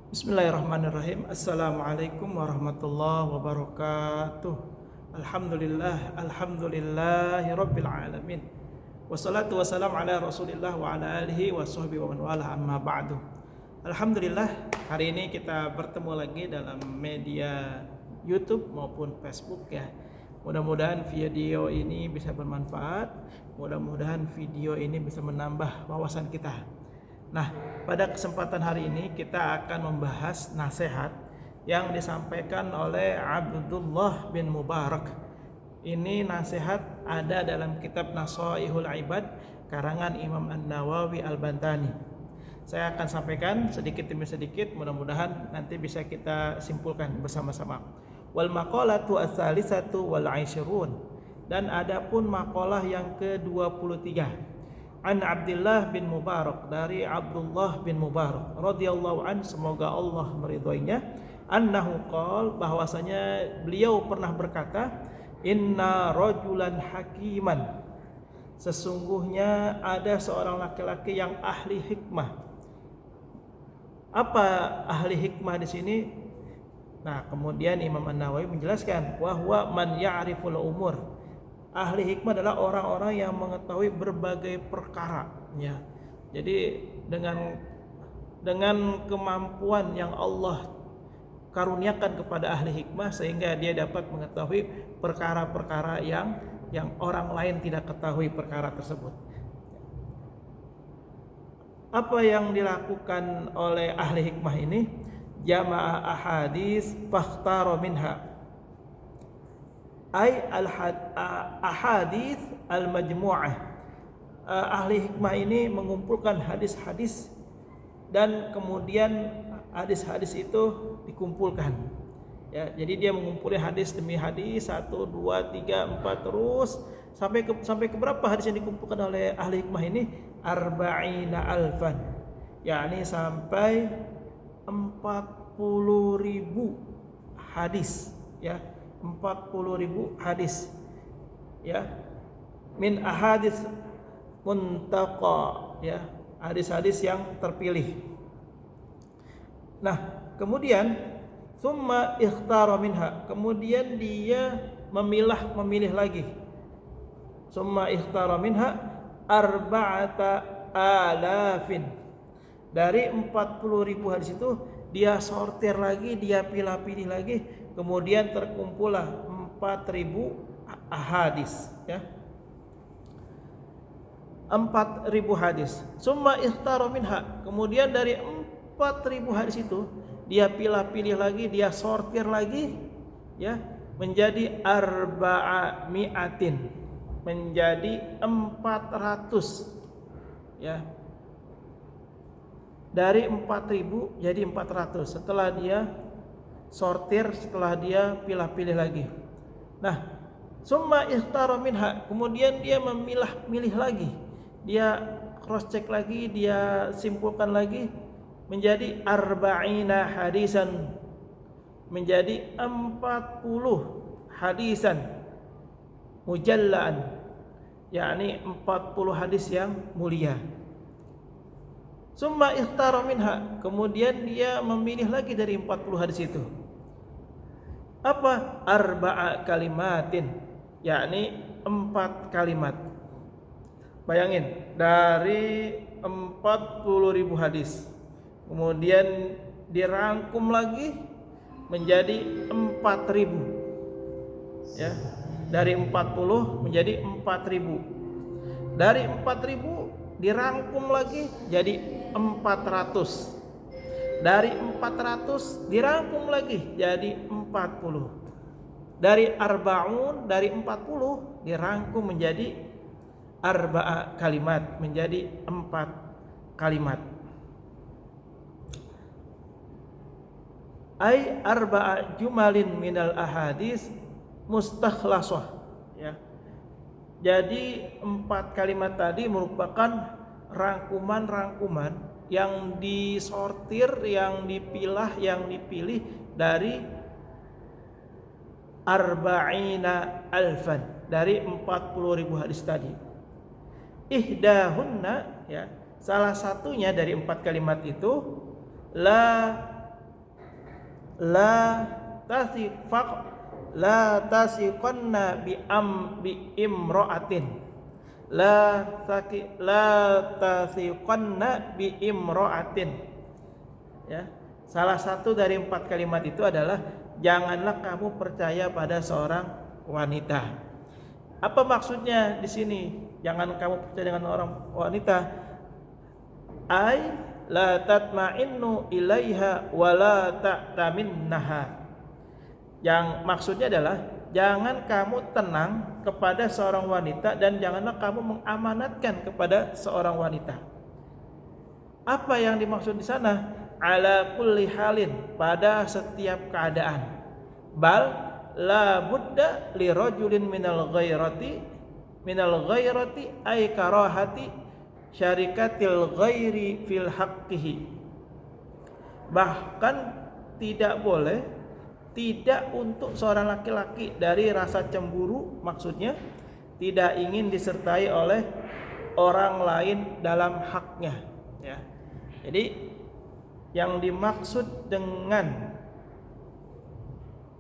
Bismillahirrahmanirrahim. Assalamualaikum warahmatullahi wabarakatuh. Alhamdulillahi rabbil alamin. Wassalatu wassalamu ala Rasulillah wa ala alihi wa sahbihi wa man wala amma ba'du. Alhamdulillah, hari ini kita bertemu lagi dalam media YouTube maupun Facebook ya. Mudah-mudahan video ini bisa bermanfaat. Mudah-mudahan video ini bisa menambah wawasan kita. Nah, pada kesempatan hari ini kita akan membahas nasihat yang disampaikan oleh Abdullah bin Mubarak. Ini nasihat ada dalam kitab Nasaihul Ibad karangan Imam An-Nawawi Al-Bantani. Saya akan sampaikan sedikit demi sedikit, mudah-mudahan nanti bisa kita simpulkan bersama-sama. Wal maqalatu ats-tsalisatu wal 'ishrun. Dan adapun maqalah yang ke-23. An Abdullah bin Mubarak, dari Abdullah bin Mubarak radhiyallahu an, semoga Allah meridhoinya, annahu qol, bahwasanya beliau pernah berkata, inna rajulan hakiman, sesungguhnya ada seorang laki-laki yang ahli hikmah. Apa ahli hikmah di sini? Nah, kemudian Imam An-Nawawi menjelaskan, wa huwa man ya'riful umur. Ahli hikmah adalah orang-orang yang mengetahui berbagai perkara ya. Jadi dengan kemampuan yang Allah karuniakan kepada ahli hikmah, sehingga dia dapat mengetahui perkara-perkara yang orang lain tidak ketahui perkara tersebut. Apa yang dilakukan oleh ahli hikmah ini? Jama'a ahadits fakhtara minha, ay al-ahadits al-majmu'ah. Ahli hikmah ini mengumpulkan hadis-hadis dan kemudian hadis-hadis itu dikumpulkan ya. Jadi dia mengumpulkan hadis demi hadis, 1, 2, 3, 4 terus sampai ke berapa hadis yang dikumpulkan oleh ahli hikmah ini? Arba'ina alfan, yakni sampai 40.000 hadis ya. 40.000 hadis ya, min ahadits muntaqa ya, hadis-hadis yang terpilih. Nah, kemudian summa ikhtara minha, kemudian dia memilih lagi. Summa ikhtara minha arba'ata alafin, dari 40.000 hadis itu dia sortir lagi, dia pilih-pilih lagi, kemudian terkumpullah 4.000 hadis ya. 4.000 hadis. Summa ikhtara minha, kemudian dari 4.000 hadis itu dia pilih-pilih lagi, dia sortir lagi ya, menjadi arba'ami'atin, menjadi 400 ya. Dari 4.000 jadi 400 setelah dia sortir, setelah dia pilih-pilih lagi. Nah, summa ikhtara minha, kemudian dia milih lagi, dia cross check lagi, dia simpulkan lagi, menjadi arba'ina hadisan, menjadi 40 hadisan mujallaan, yakni 40 hadis yang mulia. Summa ikhtara minha, kemudian dia memilih lagi dari 40 hadis itu. Apa? Arba'a kalimatin, yakni 4 kalimat. Bayangin, dari 40.000 hadis, kemudian dirangkum lagi menjadi 4.000 ya. Dari 40 menjadi 4.000. Dari 4.000 dirangkum lagi jadi 400. Dari 400 dirangkum lagi jadi 40. Dari arba'un, dari 40 dirangkum menjadi arba'a kalimat, menjadi 4 kalimat. Ai arba'a jumalin minal ahadis mustakhlasah ya. Jadi 4 kalimat tadi merupakan rangkuman-rangkuman yang disortir, yang dipilah, yang dipilih dari arba'ina alfan, dari 40.000 hadis tadi. Ihdahunna ya, salah satunya dari 4 kalimat itu la la tasifaq la tasiqanna bi imra'atin la tasiqanna bi imra'atin. Ya, salah satu dari 4 kalimat itu adalah janganlah kamu percaya pada seorang wanita. Apa maksudnya di sini? Jangan kamu percaya dengan orang wanita. Ai la tatma'innu ilaiha wa la ta'taminnaha. Yang maksudnya adalah jangan kamu tenang kepada seorang wanita dan janganlah kamu mengamanatkan kepada seorang wanita. Apa yang dimaksud di sana? Ala kulli halin, pada setiap keadaan. Bal la budda li rajulin minal ghairati ay karahati syarikatil ghairi fil haqqihi. Bahkan tidak boleh, tidak untuk seorang laki-laki dari rasa cemburu, maksudnya tidak ingin disertai oleh orang lain dalam haknya, ya. Jadi yang dimaksud dengan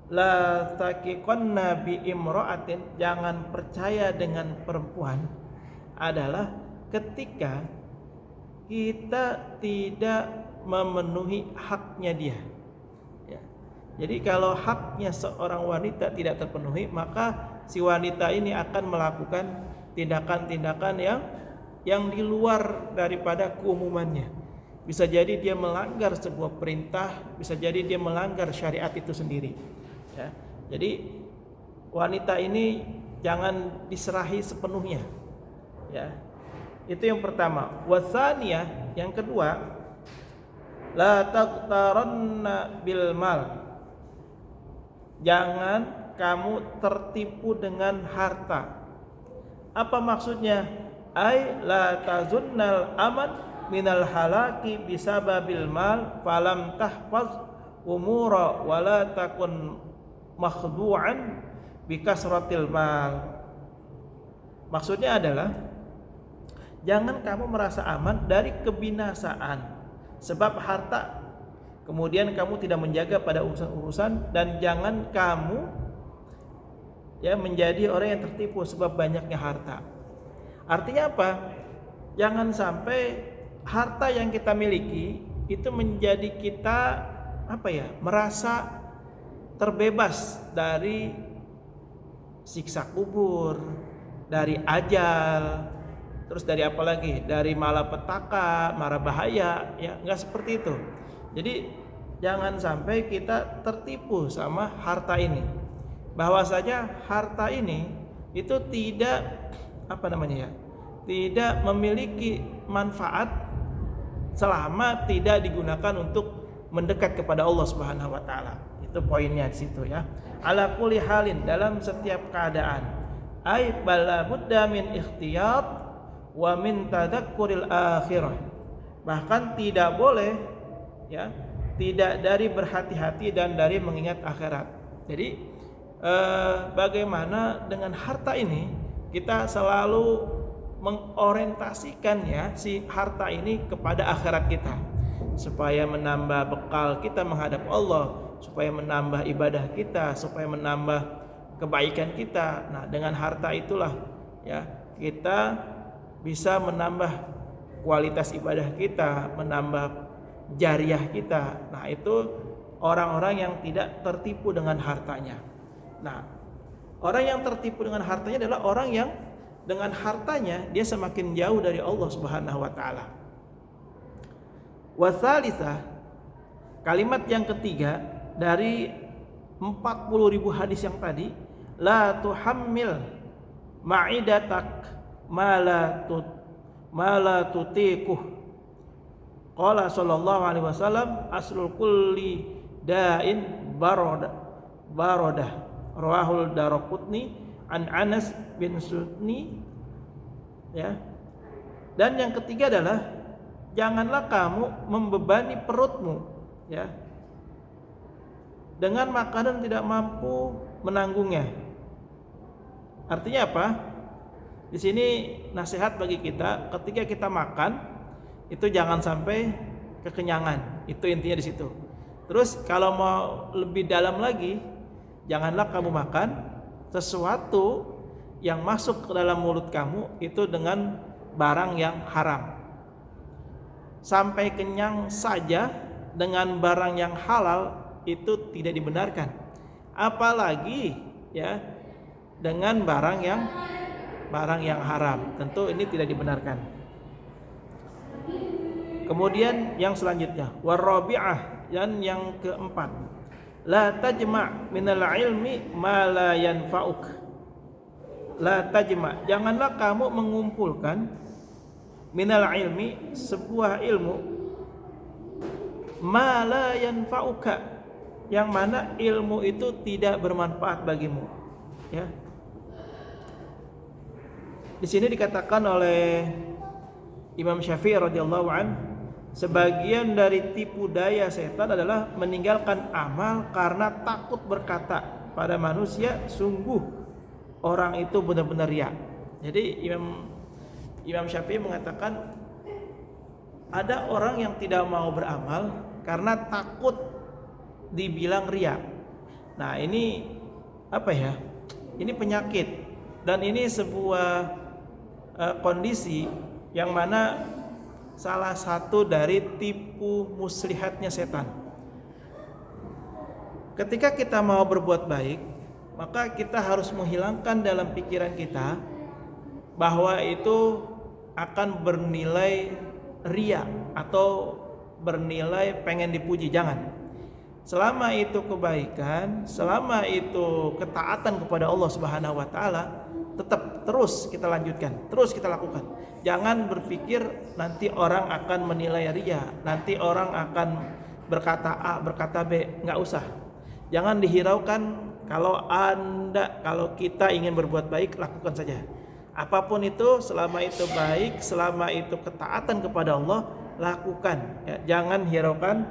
la taqiqanna bi imra'atin, jangan percaya dengan perempuan, adalah ketika kita tidak memenuhi haknya dia, ya. Jadi kalau haknya seorang wanita tidak terpenuhi, maka si wanita ini akan melakukan tindakan-tindakan yang di luar daripada keumumannya. Bisa jadi dia melanggar sebuah perintah, bisa jadi dia melanggar syariat itu sendiri, ya. Jadi wanita ini jangan diserahi sepenuhnya, ya. Itu yang pertama. Wasaniyah, yang kedua, la taqtaranna bil mal. Jangan kamu tertipu dengan harta. Apa maksudnya? Ai la tazunnal aman minal halaki bisababil mal falam tahfaz umura wala takun makhdu'an bikasratil mal. Maksudnya adalah jangan kamu merasa aman dari kebinasaan sebab harta, kemudian kamu tidak menjaga pada urusan-urusan, dan jangan kamu menjadi orang yang tertipu sebab banyaknya harta. Artinya apa? Jangan sampai harta yang kita miliki itu menjadi kita merasa terbebas dari siksa kubur, dari ajal, terus dari apa lagi? Dari malapetaka, mara bahaya, ya, enggak seperti itu. Jadi jangan sampai kita tertipu sama harta ini. Bahwasanya harta ini itu tidak tidak memiliki manfaat selama tidak digunakan untuk mendekat kepada Allah Subhanahu wa taala. Itu poinnya di situ, ya. Ala kulli halin, dalam setiap keadaan. Ai bala budda min ikhtiyat wa min tadakkuril akhirah. Bahkan tidak boleh, ya, tidak dari berhati-hati dan dari mengingat akhirat. Jadi bagaimana dengan harta ini kita selalu mengorientasikan, ya, si harta ini kepada akhirat kita, supaya menambah bekal kita menghadap Allah, supaya menambah ibadah kita, supaya menambah kebaikan kita. Nah, dengan harta itulah, ya, kita bisa menambah kualitas ibadah kita, menambah jariah kita. Nah, itu orang-orang yang tidak tertipu dengan hartanya. Nah, orang yang tertipu dengan hartanya adalah orang yang dengan hartanya dia semakin jauh dari Allah Subhanahu wa taala. Wasalitsah, kalimat yang ketiga dari 40.000 hadis yang tadi, la tuhammil ma'idatak ma la tutiquh. Qala sallallahu alaihi wasallam aslul kulli da'in barodah. Rawahul Daraqutni an Anas bin Sudni, ya. Dan yang ketiga adalah janganlah kamu membebani perutmu, ya, dengan makanan tidak mampu menanggungnya. Artinya apa? Di sini nasihat bagi kita, ketika kita makan itu jangan sampai kekenyangan. Itu intinya di situ. Terus kalau mau lebih dalam lagi, janganlah kamu makan sesuatu yang masuk ke dalam mulut kamu itu dengan barang yang haram. Sampai kenyang saja dengan barang yang halal itu tidak dibenarkan. Apalagi ya dengan barang yang haram, tentu ini tidak dibenarkan. Kemudian yang selanjutnya, warabi'ah, dan yang keempat, la tajma' minal ilmi ma la yanfa'uk. La tajma', janganlah kamu mengumpulkan minal ilmi, sebuah ilmu, ma la yanfa'uka, yang mana ilmu itu tidak bermanfaat bagimu. Ya. Di sini dikatakan oleh Imam Syafi'i radhiyallahu an, sebagian dari tipu daya setan adalah meninggalkan amal karena takut berkata pada manusia, sungguh orang itu benar-benar riya. Jadi Imam Syafi'i mengatakan ada orang yang tidak mau beramal karena takut dibilang riya. Nah, ini apa ya? Ini penyakit, dan ini sebuah kondisi yang mana salah satu dari tipu muslihatnya setan. Ketika kita mau berbuat baik, maka kita harus menghilangkan dalam pikiran kita bahwa itu akan bernilai riya atau bernilai pengen dipuji. Jangan. Selama itu kebaikan, selama itu ketaatan kepada Allah Subhanahu wa taala, tetap terus kita lanjutkan, terus kita lakukan. Jangan berpikir nanti orang akan menilai riya, nanti orang akan berkata A, berkata B. Enggak usah. Jangan dihiraukan. Kalau kita ingin berbuat baik, lakukan saja. Apapun itu, selama itu baik, selama itu ketaatan kepada Allah, lakukan. Ya, jangan hiraukan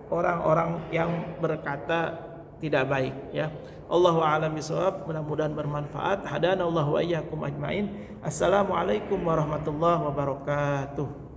orang-orang yang berkata tidak baik. Ya. Allahu a'lam bishawab. Mudah-mudahan bermanfaat. Hadanallahu wa iyyakum ajmain. Assalamualaikum warahmatullahi wabarakatuh.